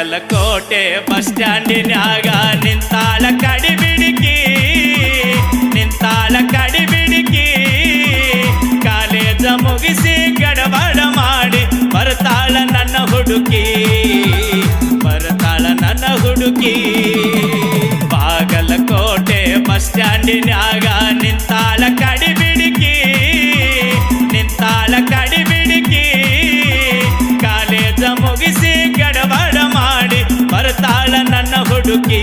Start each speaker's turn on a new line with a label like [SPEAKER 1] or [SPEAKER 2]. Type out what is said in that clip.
[SPEAKER 1] Bagalkot bus ಸ್ಟ್ಯಾಂಡಿನ್ಯಾಗ ನಿಂತಾಳ ಕಡಿಬಿಡಿಕಿ college ಮುಗಿಸಿ ಗಡಬಡ ಮಾಡಿ ಬರ್ತಾಳ ನನ್ನ ಹುಡುಕಿ ಬಾಗಲಕೋಟೆ ಬಸ್ ಸ್ಟ್ಯಾಂಡಿನ್ಯಾಗ ನಿಂತಾಳ ಕಡಿಬಿಡಿಕಿ ಕಾಲೇಜ ಮುಗಿಸಿ ಗಡಬಡ ಮಾಡಿ ಬರ್ತಾಳ ನನ್ನ ಹುಡುಕಿ